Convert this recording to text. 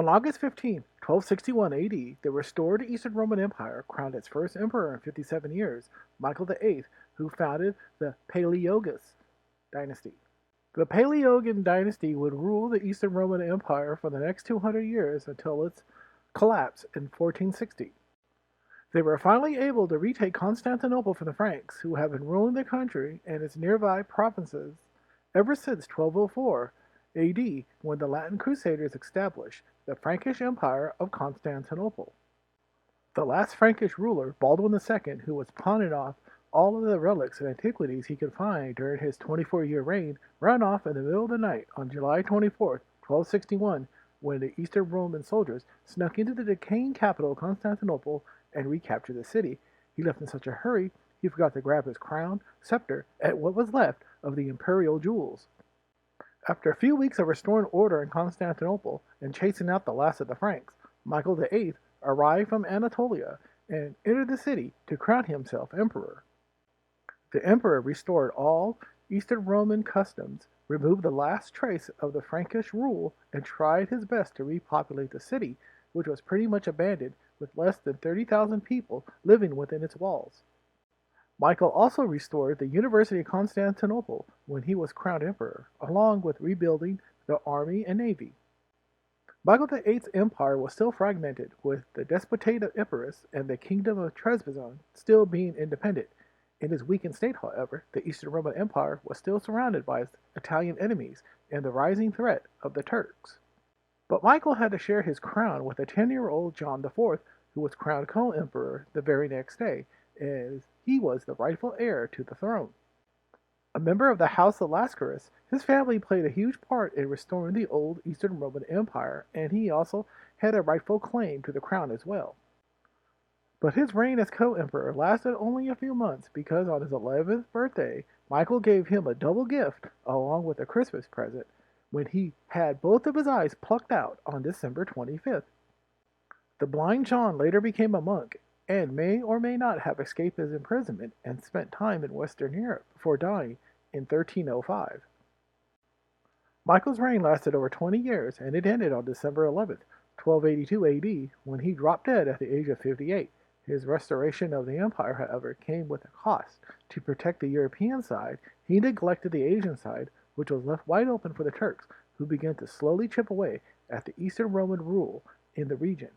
On August 15, 1261 AD, the restored Eastern Roman Empire crowned its first emperor in 57 years, Michael VIII, who founded the Palaeologus dynasty. The Palaeologan dynasty would rule the Eastern Roman Empire for the next 200 years until its collapse in 1460. They were finally able to retake Constantinople from the Franks, who have been ruling the country and its nearby provinces ever since 1204 AD, when the Latin Crusaders established the Frankish Empire of Constantinople. The last Frankish ruler, Baldwin II, who was pawning off all of the relics and antiquities he could find during his 24-year reign, ran off in the middle of the night on July 24, 1261, when the Eastern Roman soldiers snuck into the decaying capital of Constantinople and recaptured the city. He left in such a hurry, he forgot to grab his crown, scepter, and what was left of the imperial jewels. After a few weeks of restoring order in Constantinople and chasing out the last of the Franks, Michael VIII arrived from Anatolia and entered the city to crown himself emperor. The emperor restored all Eastern Roman customs, removed the last trace of the Frankish rule, and tried his best to repopulate the city, which was pretty much abandoned with less than 30,000 people living within its walls. Michael also restored the University of Constantinople when he was crowned emperor, along with rebuilding the army and navy. Michael VIII's empire was still fragmented, with the Despotate of Epirus and the Kingdom of Trebizond still being independent. In his weakened state, however, the Eastern Roman Empire was still surrounded by its Italian enemies and the rising threat of the Turks. But Michael had to share his crown with a 10-year-old John IV, who was crowned co-emperor the very next day, as he was the rightful heir to the throne. A member of the House of Lascaris, his family played a huge part in restoring the old Eastern Roman Empire, and he also had a rightful claim to the crown as well. But his reign as co-emperor lasted only a few months because on his 11th birthday, Michael gave him a double gift along with a Christmas present when he had both of his eyes plucked out on December 25th. The blind John later became a monk and may or may not have escaped his imprisonment and spent time in Western Europe before dying in 1305. Michael's reign lasted over 20 years and it ended on December 11th, 1282 AD, when he dropped dead at the age of 58. His restoration of the empire, however, came with a cost. To protect the European side, he neglected the Asian side, which was left wide open for the Turks, who began to slowly chip away at the Eastern Roman rule in the region.